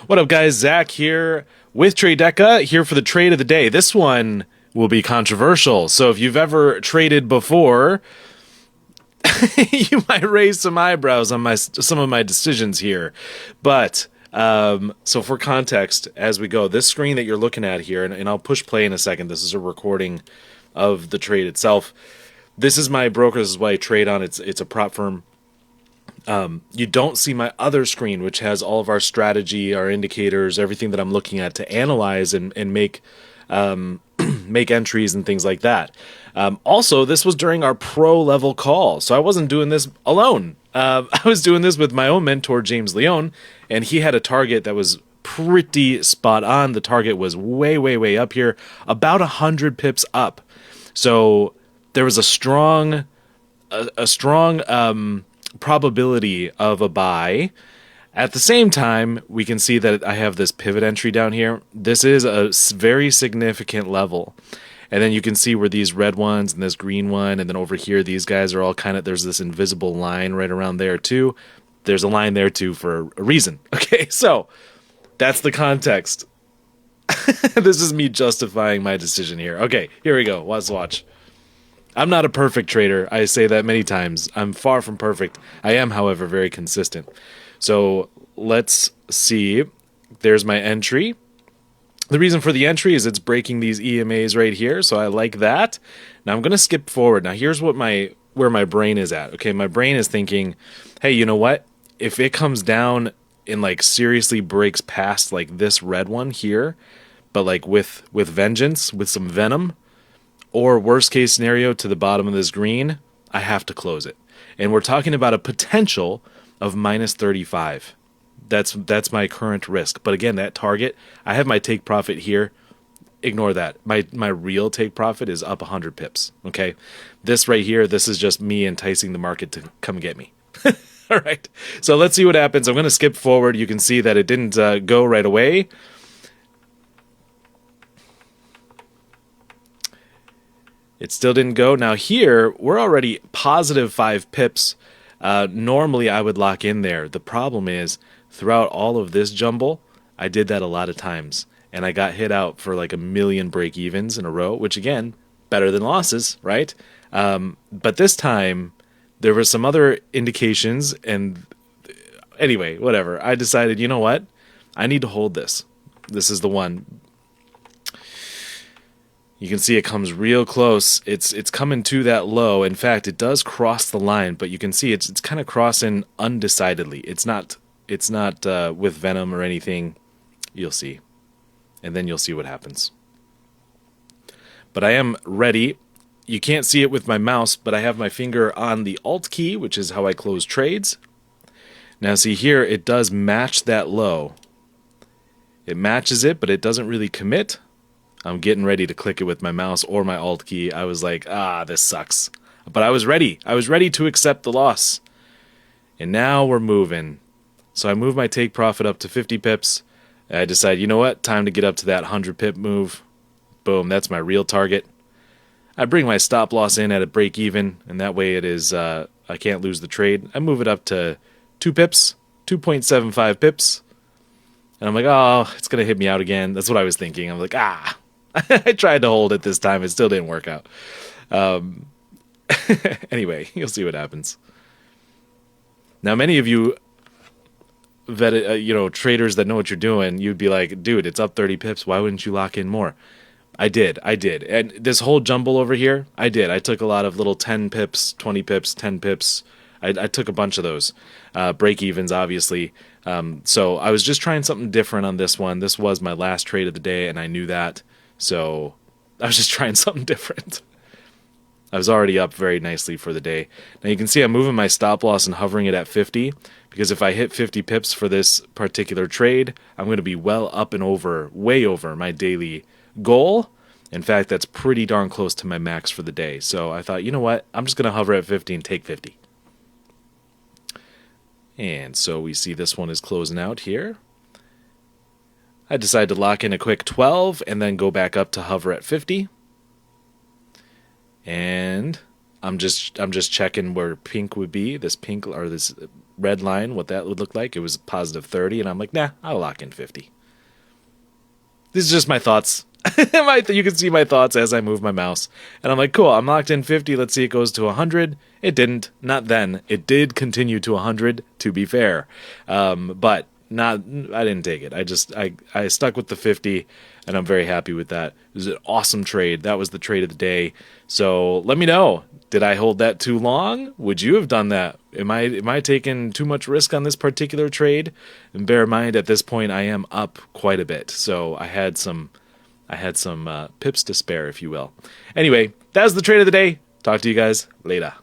What up, guys? Zach here with Tradeca, here for the trade of the day. This one will be controversial, so if you've ever traded before, you might raise some eyebrows on some of my decisions here. But so for context, as we go, this screen that you're looking at here, and I'll push play in a second. This is a recording of the trade itself. This is my broker. This is what I trade on. It's a prop firm. You don't see my other screen, which has all of our strategy, our indicators, everything that I'm looking at to analyze and make make entries and things like that. Also, this was during our pro level call, so I wasn't doing this alone. I was doing this with my own mentor, James Leone, and he had a target that was pretty spot on. The target was way, way, way up here, about 100 pips up. So there was a strong probability of a buy. At the same time, we can see that I have this pivot entry down here. This is a very significant level. And then you can see where these red ones and this green one, and then over here, these guys are all kind of, there's this invisible line right around there too. There's a line there too for a reason. Okay, so that's the context. This is me justifying my decision here. Okay, here we go. Let's watch. I'm not a perfect trader. I say that many times. I'm far from perfect. I am, however, very consistent. So let's see. There's my entry. The reason for the entry is it's breaking these EMAs right here, so I like that. Now I'm going to skip forward. Now here's what where my brain is at. Okay, my brain is thinking, hey, you know what? If it comes down and like seriously breaks past like this red one here, but like with vengeance, with some venom, or worst case scenario to the bottom of this green, I have to close it. And we're talking about a potential of minus 35. That's my current risk. But again, that target, I have my take profit here. Ignore that. My real take profit is up 100 pips. Okay, this right here, this is just me enticing the market to come get me. All right. So let's see what happens. I'm going to skip forward. You can see that it didn't go right away. It still didn't go. Now here, we're already positive 5 pips. Normally, I would lock in there. The problem is, throughout all of this jumble, I did that a lot of times. And I got hit out for like 1 million break-evens in a row, which again, better than losses, right? But this time, there were some other indications. And anyway, whatever. I decided, you know what? I need to hold this. This is the one. You can see it comes real close. It's coming to that low. In fact, it does cross the line, but you can see it's kind of crossing undecidedly. It's not with venom or anything. You'll see, and then you'll see what happens. But I am ready. You can't see it with my mouse, but I have my finger on the Alt key, which is how I close trades. Now see here, it does match that low. It matches it, but it doesn't really commit. I'm getting ready to click it with my mouse or my Alt key. I was like, this sucks. But I was ready. I was ready to accept the loss. And now we're moving. So I move my take profit up to 50 pips. And I decide, you know what? Time to get up to that 100 pip move. Boom, that's my real target. I bring my stop loss in at a break even, and that way it is, I can't lose the trade. I move it up to 2 pips, 2.75 pips. And I'm like, oh, it's going to hit me out again. That's what I was thinking. I'm like, I tried to hold it this time. It still didn't work out. Anyway, you'll see what happens. Now, many of you traders that know what you're doing, you'd be like, dude, it's up 30 pips. Why wouldn't you lock in more? I did. And this whole jumble over here, I did. I took a lot of little 10 pips, 20 pips, 10 pips. I took a bunch of those. Break-evens, obviously. So I was just trying something different on this one. This was my last trade of the day, and I knew that. So I was just trying something different. I was already up very nicely for the day. Now you can see I'm moving my stop loss and hovering it at 50, because if I hit 50 pips for this particular trade, I'm going to be well up and over, way over my daily goal. In fact, that's pretty darn close to my max for the day. So I thought, you know what? I'm just going to hover at 50 and take 50. And so we see this one is closing out here. I decided to lock in a quick 12 and then go back up to hover at 50. And I'm just checking where pink would be. This pink or this red line, what that would look like. It was positive 30, and I'm like, nah, I'll lock in 50. This is just my thoughts. You can see my thoughts as I move my mouse. And I'm like, cool, I'm locked in 50. Let's see, it goes to 100. It didn't. Not then. It did continue to 100, to be fair. But not. I didn't take it. I stuck with the 50, and I'm very happy with that. It was an awesome trade. That was the trade of the day. So let me know. Did I hold that too long? Would you have done that? Am I taking too much risk on this particular trade? And bear in mind, at this point, I am up quite a bit. So I had some pips to spare, if you will. Anyway, that's the trade of the day. Talk to you guys later.